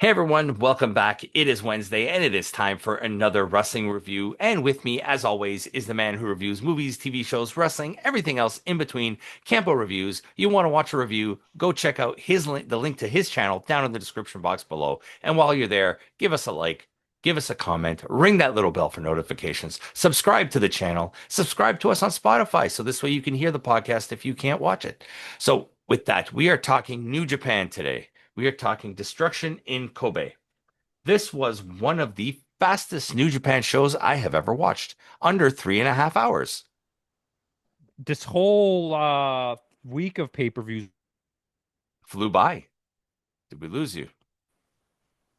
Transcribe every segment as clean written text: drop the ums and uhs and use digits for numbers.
Hey everyone, welcome back. It is Wednesday and it is time for another wrestling review. And with me, as always, is the man who reviews movies, TV shows, wrestling, everything else in between. Campo.Reviews. You want to watch a review? Go check out his link, the link to his channel down in the description box below. And while you're there, give us a like, give us a comment, ring that little bell for notifications, subscribe to the channel, subscribe to us on Spotify so this way you can hear the podcast if you can't watch it. So with that, we are talking New Japan today. We are talking Destruction in Kobe. This was one of the fastest New Japan shows I have ever watched, under 3.5 hours. This whole week of pay-per-views. Flew by. Did we lose you?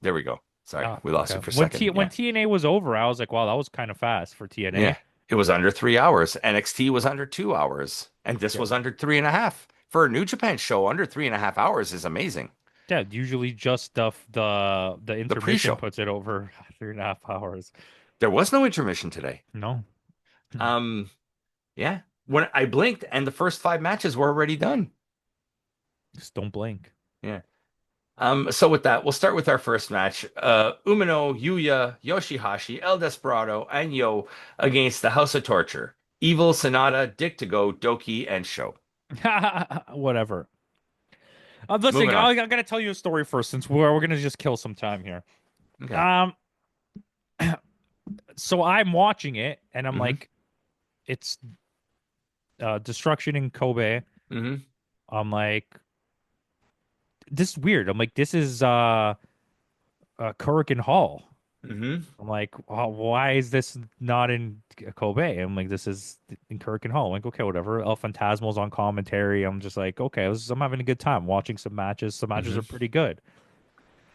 There we go. Sorry, we lost Okay. you for a When second. when Yeah. TNA was over, I was like, wow, that was kind of fast for TNA. Yeah. It was under 3 hours. NXT was under 2 hours. And this Yeah. was under three and a half. For a New Japan show, under 3.5 hours is amazing. Yeah, usually just the The intermission pre-show. puts it over 3.5 hours. There was no intermission today. No. Um, yeah. When I blinked and the first 5 matches were already done. Just don't blink. Yeah. So with that, we'll start with our first match. Umino, Yuya, Yoshihashi, El Desperado, and Yo against the House of Torture. Evil, Sonata, Dick to Go, Doki, and Sho. Whatever. Listen, Moving on. I gotta tell you a story first, since we're gonna just kill some time here. Okay. Um, so I'm watching it, and I'm hmm like, it's Destruction in Kobe. hmm I'm like, this is weird. I'm like, this is Kurikan Hall. hmm I'm like, why is this not in Kobe? I'm like, this is in Kurikan Hall. I'm like, okay, whatever. El Phantasmo's on commentary. I'm just like, okay, I'm having a good time watching some matches. Some matches hmm are pretty good.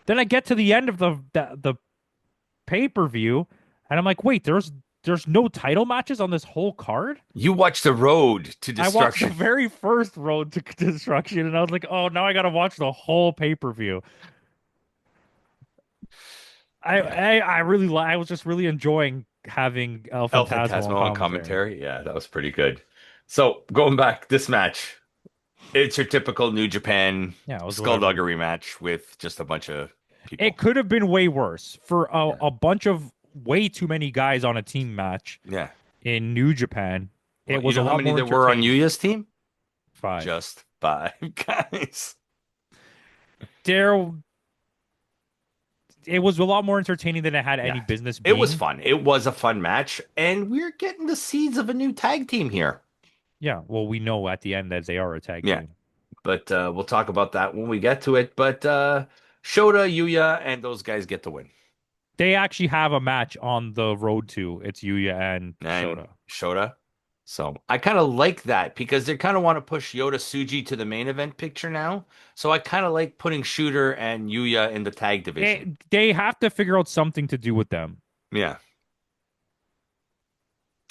Then I get to the end of the pay-per-view, and I'm like, wait, there's no title matches on this whole card? You watched the road to I watched the destruction. very first Road to Destruction, and I was like, oh, now I gotta watch the whole pay-per-view. Yeah. I was just really enjoying having El El Phantasmo on Phantasmo on commentary. commentary. Yeah, that was pretty good. So going back, this match, it's your typical New Japan Yeah, it was whatever. skullduggery match with just a bunch of It people. could have been way worse for Yeah. a bunch of way too many guys on a team match Yeah. in New Japan. Well, It you was a know how lot many more there were on entertaining. Yuya's team? Five. Just 5 guys. There, it was a lot more entertaining than it had any Yeah. business It was being. fun. It was a fun match, and we're getting the seeds of a new tag team here. Yeah, well, we know at the end that they are a tag Yeah, team. but we'll talk about that when we get to it. But Shota, Yuya, and those guys get the win. They actually have a match on the road to it's Yuya and And Shota. Shota. So I kind of like that because they kind of want to push Yota Tsuji to the main event picture now. So I kind of like putting Shooter and Yuya in the tag division. They have to figure out something to do with them. Yeah,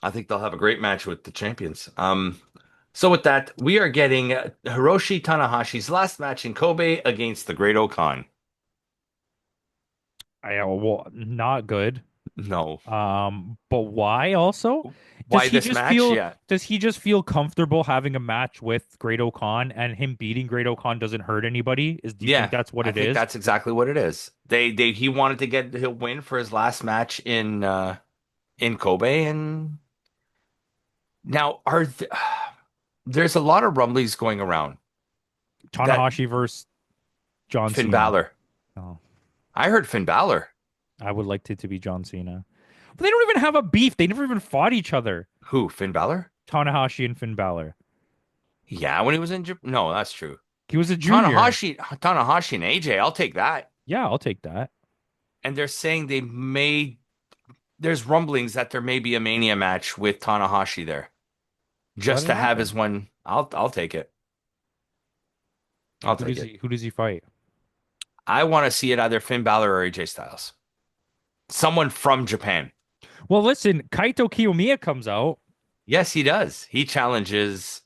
I think they'll have a great match with the champions. So with that, we are getting Hiroshi Tanahashi's last match in Kobe against the Great Okan. Well, not good. No. But why also? Why this match? Yeah. Does he just feel comfortable having a match with Great Okan, and him beating Great Okan doesn't hurt anybody? Do you think Yeah. that's what I it think is? that's exactly what it is. They he wanted to get a win for his last match in Kobe, and now there's a lot of rumblings going around that Tanahashi versus John Finn Cena. Balor. Oh, I heard Finn Balor. I would like it to be John Cena. But they don't even have a beef. They never even fought each other. Who? Finn Balor? Tanahashi and Finn Balor. Yeah, when he was in Japan. No, that's true. He was a junior. Tanahashi and AJ, I'll take that. Yeah, I'll take that. And they're saying there's rumblings that there may be a Mania match with Tanahashi there. Let Just it to have his happen. one. I'll take it. I'll take it. Who does he fight? I want to see it either Finn Balor or AJ Styles. Someone from Japan. Well, listen, Kaito Kiyomiya comes out. Yes, he does. He challenges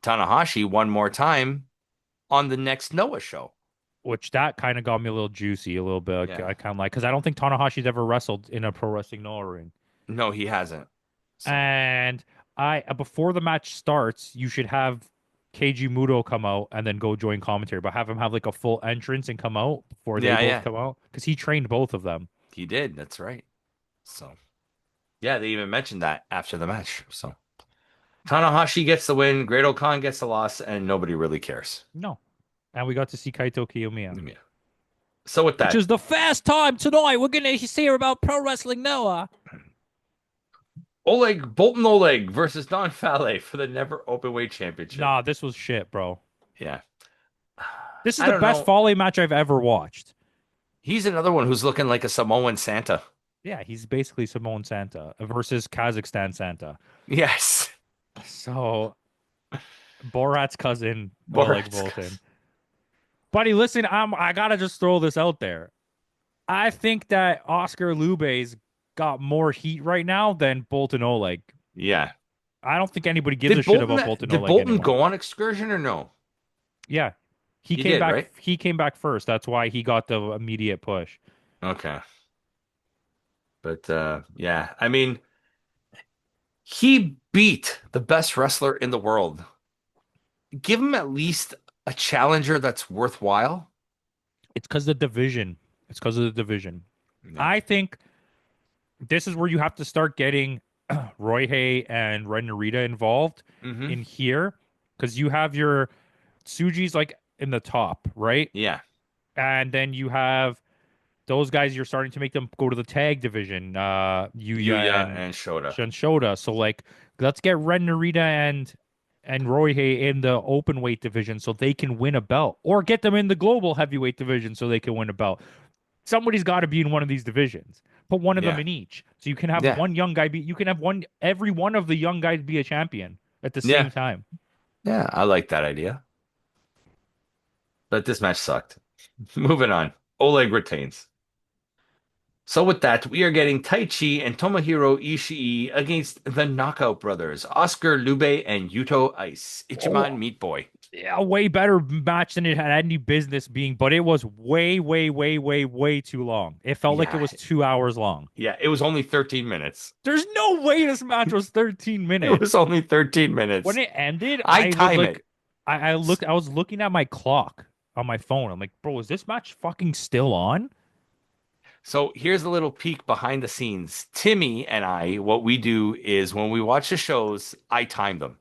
Tanahashi one more time on the next Noah show. Which that kind of got me a little juicy, a little bit. Yeah. I kind of like because I don't think Tanahashi's ever wrestled in a pro wrestling Noah ring. No, he hasn't. So, And I before the match starts, you should have Keiji Muto come out and then go join commentary, but have him have like a full entrance and come out before they Yeah, both yeah, come out because he trained both of them. he did. That's right. So, yeah, they even mentioned that after the match. So, Tanahashi gets the win, Great Khan gets the loss, and nobody really cares. No. And we got to see Kaito Kiyomiya, Yeah. So, with which that, is the first time tonight we're going to hear about Pro Wrestling Noah. Bolton Oleg versus Don Fale for the Never Openweight Championship. Nah, this was shit, bro. Yeah. This is I the don't best know. Fale match I've ever watched. He's another one who's looking like a Samoan Santa. Yeah, he's basically Simone Santa versus Kazakhstan Santa. Yes. So Borat's cousin, Oleg Borat's Boltin. Buddy, listen, I gotta just throw this out there. I think that Oscar Lube's got more heat right now than Bolton Oleg. Yeah. I don't think anybody gives a shit about Bolton Did Oleg Bolton anymore. go on excursion or no? Yeah. He He came did, back right? he came back first. That's why he got the immediate push. Okay. But yeah, I mean, he beat the best wrestler in the world. Give him at least a challenger that's worthwhile. It's because the division. It's because of the division. Yeah. I think this is where you have to start getting Roy Hay and Ren Narita involved Hmm. in here because you have your Suji's like in the top, right? Yeah. And then you have those guys. You're starting to make them go to the tag division, Yuya Yuya and and Shota. Shota. So like, let's get Ren Narita and Roy Hay in the open weight division so they can win a belt, or get them in the global heavyweight division so they can win a belt. Somebody's got to be in one of these divisions. Put one of them Yeah. in each. So you can have Yeah. one young guy be, you can have every one of the young guys be a champion at the Yeah. same time. Yeah. I like that idea. But this match sucked. Moving on. Oleg retains. So with that, we are getting Taichi and Tomohiro Ishii against the Knockout Brothers, Oscar Lube and Yuto Ice, Oh, Ichiban Meat Boy. yeah, a way better match than it had any business being, but it was way, way, way, way, way too long. It felt like it Yeah, was 2 hours long. yeah, it was only 13 minutes. There's no way this match was 13 It was minutes. only 13 When minutes. it ended, I time it. I was looking at my clock on my phone. I'm like, bro, is this match fucking still on? So here's a little peek behind the scenes. Timmy and I, what we do is when we watch the shows, I time them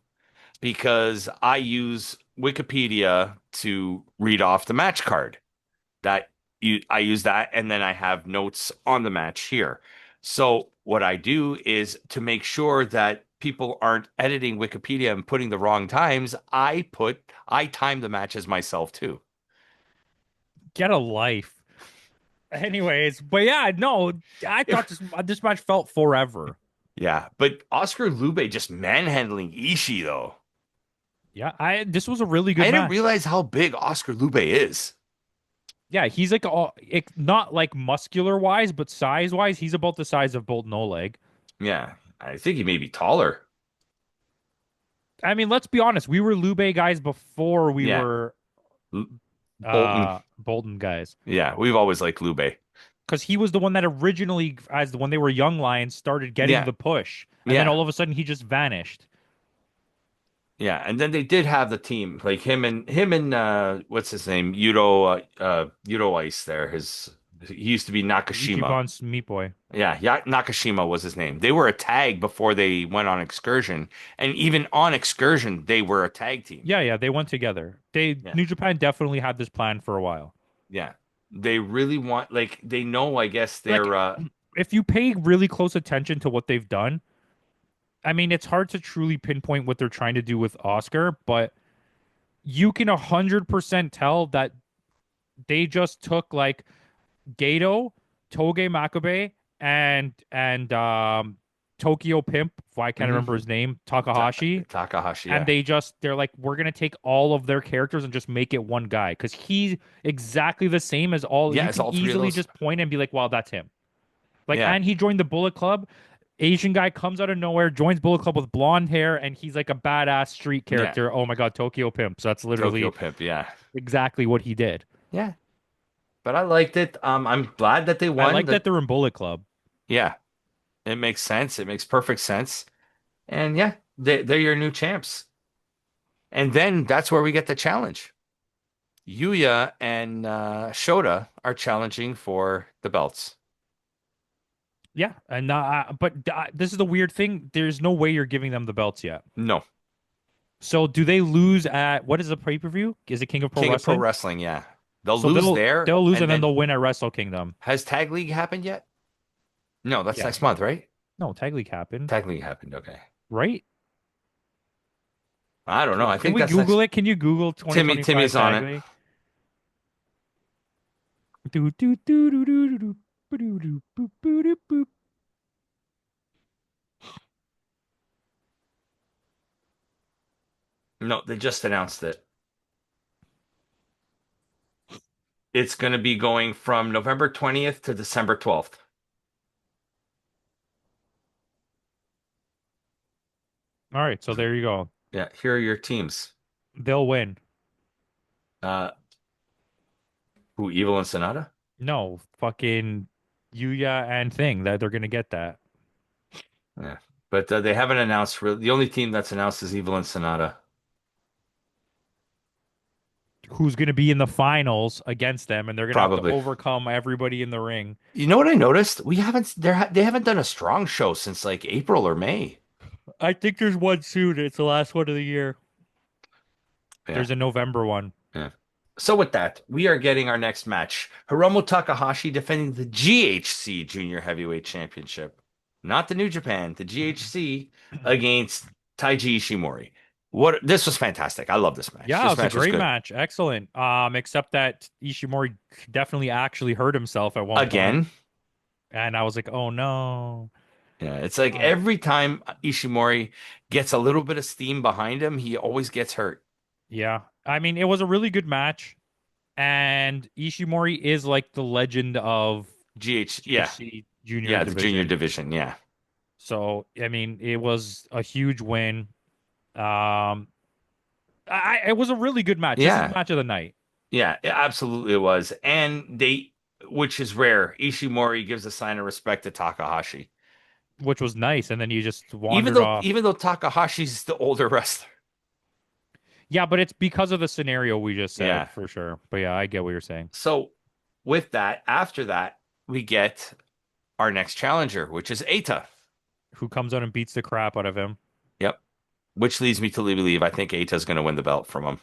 because I use Wikipedia to read off the match card. I use that and then I have notes on the match here. So what I do is to make sure that people aren't editing Wikipedia and putting the wrong times, I time the matches myself too. Get a life. Anyways, but yeah, no, I thought If, this match felt forever. yeah, but Oscar Lube just manhandling Ishii though. Yeah, I this was a really I good didn't match. realize how big Oscar Lube is. Yeah, he's like not like muscular wise, but size wise, he's about the size of Bolton Oleg. Yeah, I think he may be taller. I mean, let's be honest, we were Lube guys before we Yeah, were Bolton. Bolton guys. Yeah, we've always liked Lube. Because he was the one that originally, as when they were young lions, started getting Yeah, the push, and then yeah. all of a sudden he just vanished. Yeah, and then they did have the team, like him and what's his name? Yudo Ice there. He used to be Nakashima. Ichiban's Meat Boy. Yeah, Nakashima was his name. They were a tag before they went on excursion, and even on excursion they were a tag team. Yeah, yeah, they went together. Yeah. New Japan definitely had this plan for a while. Yeah. They really want like they know, I guess Like, they're if you pay really close attention to what they've done, I mean, it's hard to truly pinpoint what they're trying to do with Oscar, but you can 100% tell that they just took like Gato, Toge Makabe, and Tokyo Pimp, who I can't remember mhm. his name, Takahashi, Takahashi, and yeah. they're like, we're gonna take all of their characters and just make it one guy because he's exactly the same as all. Yeah, You it's can all three of easily those. just point and be like, wow, that's him. Like, Yeah. and he joined the Bullet Club. Asian guy comes out of nowhere, joins Bullet Club with blonde hair, and he's like a badass street Yeah. character. Oh my God, Tokyo Pimp. So that's Tokyo literally Pimp, yeah. exactly what he did. Yeah. But I liked it. I'm glad that they I won. like that That they're in Bullet Club. yeah, it makes sense. It makes perfect sense. And yeah, they're your new champs. And then that's where we get the challenge. Yuya and Shota are challenging for the belts. Yeah, and this is the weird thing. There's no way you're giving them the belts yet. No, So do they lose at what is the pay-per-view? Is it King of Pro King of Pro Wrestling? Wrestling, yeah. They'll So lose they'll there, they'll lose and and then then they'll win at Wrestle Kingdom. has Tag League happened yet? No, that's Yeah. next month, right? No, Tag League happened, Tag League happened, okay. right? I don't know. I Can think we that's next. Google it? Can you Google Timmy's 2025 on Tag it. League? Do do do do do do do do boop boop boop. No, they just announced it. It's going to be going from November 20th to December 12th. All right, so there you go. Yeah, here are your teams. They'll win. Uh, who, Evil and Sonata? No, fucking Yuya and Thing that they're gonna get that. Yeah. But they haven't announced really. The only team that's announced is Evil and Sonata. Who's gonna be in the finals against them, and they're gonna have to Probably. overcome everybody in the ring. You know what I noticed? We haven't they haven't done a strong show since like April or May. I think there's one soon. It's the last one of the year. Yeah. There's a November one. Yeah. So with that, we are getting our next match. Hiromu Takahashi defending the GHC Junior Heavyweight Championship. Not the New Japan, the GHC against Taiji Ishimori. What this was fantastic. I love this match. Yeah, it This was a match was great good. match. Excellent. Except that Ishimori definitely actually hurt himself at one point. Again, And I was like, oh no. yeah, it's like Uh, every time Ishimori gets a little bit of steam behind him, he always gets hurt. yeah. I mean, it was a really good match. And Ishimori is like the legend of Yeah, GHC junior yeah, the junior division. division, yeah. So, I mean, it was a huge win. Um, it was a really good match. This is the Yeah, match of the night, yeah, it absolutely it was. And which is rare, Ishimori gives a sign of respect to Takahashi. which was nice. And then you just wandered off. Even though Takahashi's the older wrestler. Yeah, but it's because of the scenario we just said Yeah. for sure. But yeah, I get what you're saying. So with that, after that, we get our next challenger, which is Eita. Who comes out and beats the crap out of him? Yep. Which leads me to believe I think Eita's going to win the belt from him.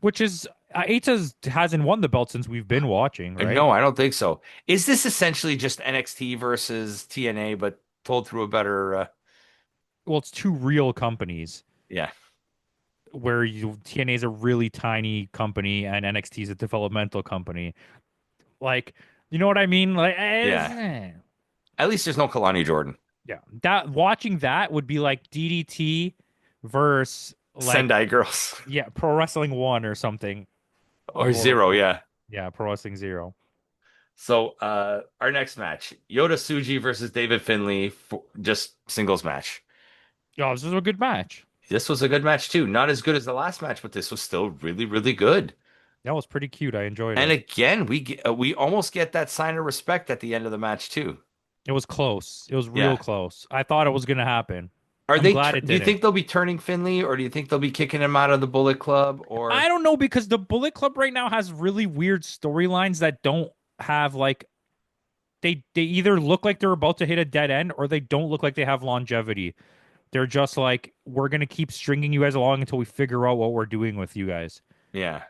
Which is Aita's hasn't won the belt since we've been watching, right? No, I don't think so. Is this essentially just NXT versus TNA, but told through a better? Well, it's two real companies Yeah, where TNA is a really tiny company and NXT is a developmental company. Like, you know what I mean? Like, yeah. At least there's no Kalani Jordan. yeah, that watching that would be like DDT versus like Sendai Girls yeah, Pro Wrestling One or something, or Zero. or Yeah. yeah, Pro Wrestling Zero, So our next match, Yota Tsuji versus David Finlay, for just singles match. oh, this was a good match. This was a good match too. Not as good as the last match, but this was still really, really good. That was pretty cute. I enjoyed And it. again, we almost get that sign of respect at the end of the match too. It was close. It was real Yeah. close. I thought it was gonna happen. Are I'm they? glad it Do you didn't. think they'll be turning Finley, or do you think they'll be kicking him out of the Bullet Club? I Or don't know because the Bullet Club right now has really weird storylines that don't have like they either look like they're about to hit a dead end or they don't look like they have longevity. They're just like we're gonna keep stringing you guys along until we figure out what we're doing with you guys. yeah,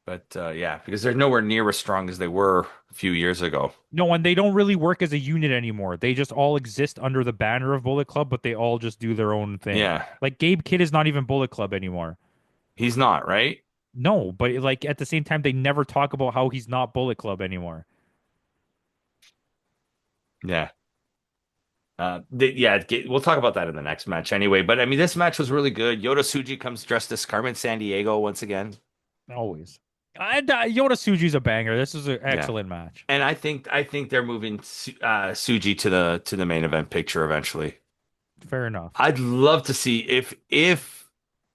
but yeah, because they're nowhere near as strong as they were a few years ago. No, and they don't really work as a unit anymore. They just all exist under the banner of Bullet Club, but they all just do their own thing. Yeah, Like Gabe Kidd is not even Bullet Club anymore. he's not right. No, but like at the same time, they never talk about how he's not Bullet Club anymore. Yeah. We'll talk about that in the next match anyway. But I mean, this match was really good. Yota Tsuji comes dressed as Carmen Sandiego once again. Always. Yoda Suji's a banger. This is an Yeah, excellent match. and I think they're moving Tsuji to the main event picture eventually. Fair enough. I'd love to see if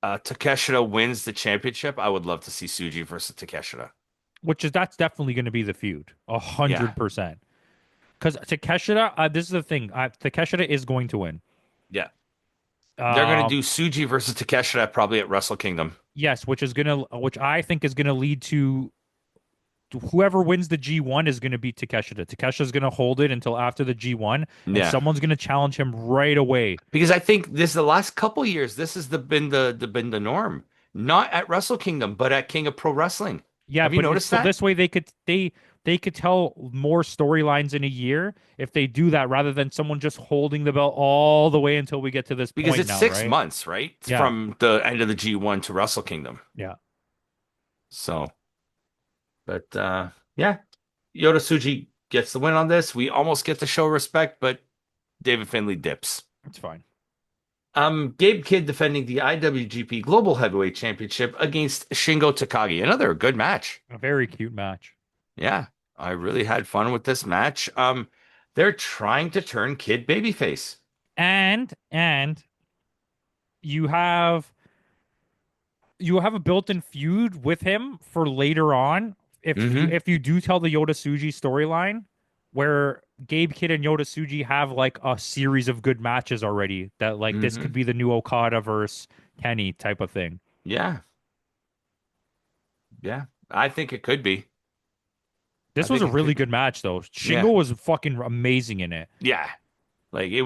Takeshita wins the championship. I would love to see Tsuji versus Takeshita. That's definitely going to be the feud, Yeah, 100%. Because Takeshita, this is the thing. Takeshita is going to win. yeah. They're gonna Um, do Suji versus Takeshita probably at Wrestle Kingdom. yes, which I think is gonna lead to whoever wins the G1 is gonna beat Takeshita. Takeshita's gonna hold it until after the G1, and Yeah. someone's gonna challenge him right away. Because I think this the last couple years, this has been the norm. Not at Wrestle Kingdom, but at King of Pro Wrestling. Yeah, Have you but it's noticed so that? this way they could tell more storylines in a year if they do that rather than someone just holding the belt all the way until we get to this Because point it's now, six right? months, right? Yeah, From the end of the G1 to Wrestle Kingdom. yeah, So, but yeah, Yoda Tsuji gets the win on this. We almost get to show respect, but David Finlay dips. it's fine. Gabe Kidd defending the IWGP Global Heavyweight Championship against Shingo Takagi. Another good match. A very cute match. Yeah, I really had fun with this match. They're trying to turn Kidd babyface. And you have you have a built-in feud with him for later on Hmm. if you do tell the Yoda Tsuji storyline where Gabe Kidd and Yoda Tsuji have like a series of good matches already that like this could Hmm. be the new Okada versus Kenny type of thing. Yeah, yeah. I think it could be. I This was think a it could really be. good match though. Yeah, Shingo was fucking amazing in it. yeah. Like it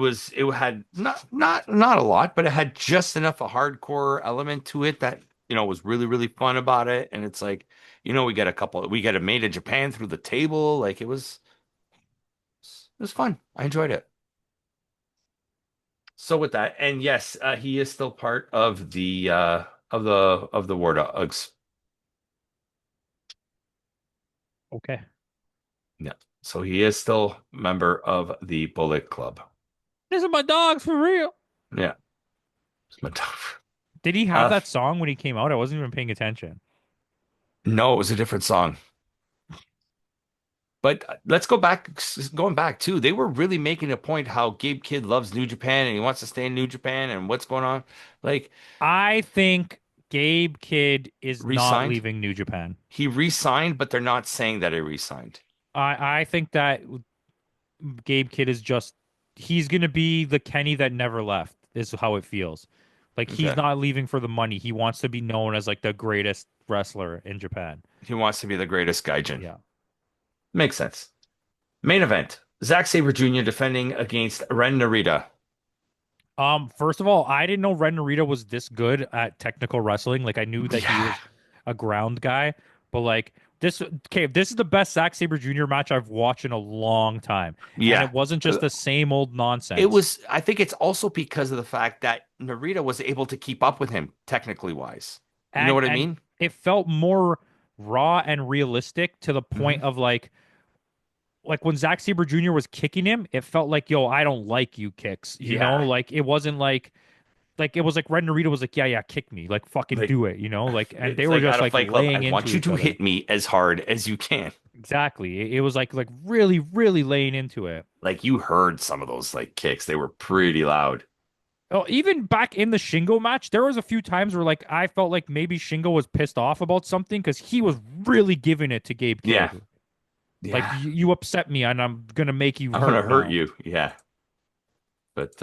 had not a lot, but it had just enough a hardcore element to it that, was really, really fun about it. And it's like, we get a made in Japan through the table. Like it was fun. I enjoyed it. So with that, and yes, he is still part of the War Dogs. Okay. Yeah. So he is still member of the Bullet Club. These are my dogs for real. Yeah. It's my tough. Did he have Uh, that song when he came out? I wasn't even paying attention. no, it was a different song. But let's go back, going back too. They were really making a point how Gabe Kidd loves New Japan and he wants to stay in New Japan and what's going on. Like, I think Gabe Kidd is not re-signed. leaving New Japan. He re-signed, but they're not saying that he re-signed. I think that Gabe Kidd is just he's gonna be the Kenny that never left, is how it feels. Like he's Okay. not leaving for the money. He wants to be known as like the greatest wrestler in Japan. He wants to be the greatest gaijin. Yeah. Makes sense. Main event. Zack Sabre Jr. defending against Ren Narita. First of all, I didn't know Ren Narita was this good at technical wrestling. Like I knew that he Yeah. was a ground guy, but like this is the best Zack Sabre Jr. match I've watched in a long time. And Yeah. it wasn't just the same old It nonsense. was, I think it's also because of the fact that Narita was able to keep up with him technically wise. You know what I And mean? it felt more raw and realistic to the Hmm. point of like when Zack Sabre Jr. was kicking him, it felt like, yo, I don't like you kicks, Yeah. Like it wasn't like it was like Red Narita was like, yeah, yeah, kick me, like fucking Like do it, Like and they it's were like just out of like Fight Club. I laying want into you each to other. hit me as hard as you can. Exactly. It was like really, really laying into it. Like you heard some of those like kicks. They were pretty loud. Oh, even back in the Shingo match, there was a few times where like I felt like maybe Shingo was pissed off about something because he was really giving it to Gabe Yeah. Kidd. Like Yeah. you upset me and I'm gonna make you I'm gonna hurt hurt now. you. Yeah. But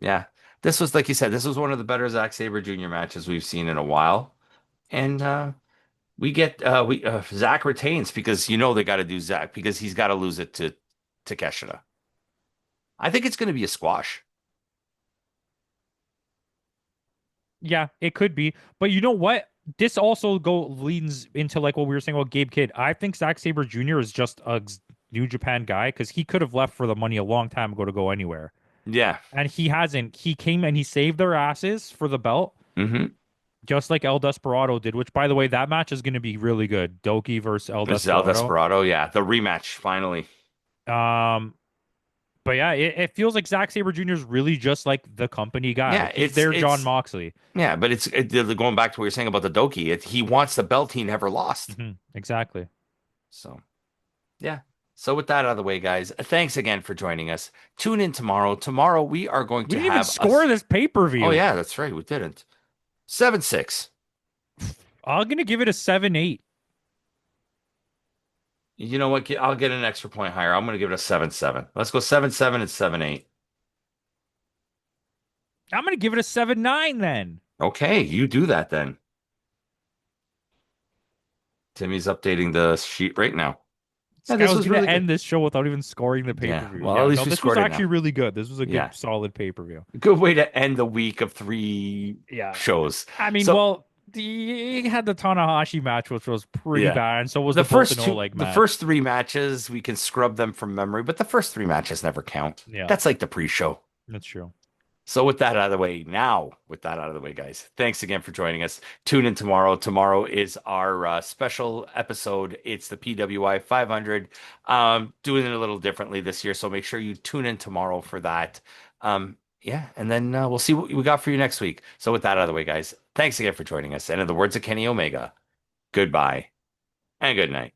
yeah. This was like you said, this was one of the better Zack Sabre Jr. matches we've seen in a while. And we Zack retains because they got to do Zack because he's got to lose it to Takeshita. I think it's going to be a squash. Yeah, it could be. But you know what? This also go leans into like what we were saying about Gabe Kidd. I think Zack Sabre Jr. is just a New Japan guy because he could have left for the money a long time ago to go anywhere. Yeah. And he hasn't. He came and he saved their asses for the belt, Mm-hmm. just like El Desperado did, which by the way, that match is going to be really good. Doki versus El This is El Desperado. Desperado. Yeah, the rematch finally. Um, but yeah, it feels like Zack Sabre Jr. is really just like the company guy. Yeah, He's their John Moxley. yeah, but going back to what you're saying about the Doki. He wants the belt he never lost. Exactly. So yeah. So with that out of the way, guys, thanks again for joining us. Tune in tomorrow. Tomorrow we are going We to didn't even have score us. this Oh pay-per-view. yeah, that's right. We didn't. 7-6. I'm gonna give it a 7-8. You know what? I'll get an extra point higher. I'm going to give it a 7-7. Let's go 7-7 and 7-8. I'm gonna give it a 7.9 then. Okay, you do that then. Timmy's updating the sheet right now. This Yeah, guy this was was gonna really good. end this show without even scoring the Yeah, pay-per-view. well, at Yeah, least no, we this was scored it actually now. really good. This was a good, Yeah, solid pay-per-view. good way to end the week of three Yeah. shows. I mean, So, well, he had the Tanahashi match, which was pretty yeah. bad, and so was the Bolton Oleg The match. first three matches, we can scrub them from memory, but the first three matches never count. Yeah, That's like the pre-show. that's true. So with that out of the way, now with that out of the way, guys, thanks again for joining us. Tune in tomorrow. Tomorrow is our special episode. It's the PWI 500. Doing it a little differently this year, so make sure you tune in tomorrow for that. Yeah, and then we'll see what we got for you next week. So with that out of the way, guys, thanks again for joining us. And in the words of Kenny Omega, goodbye and good night.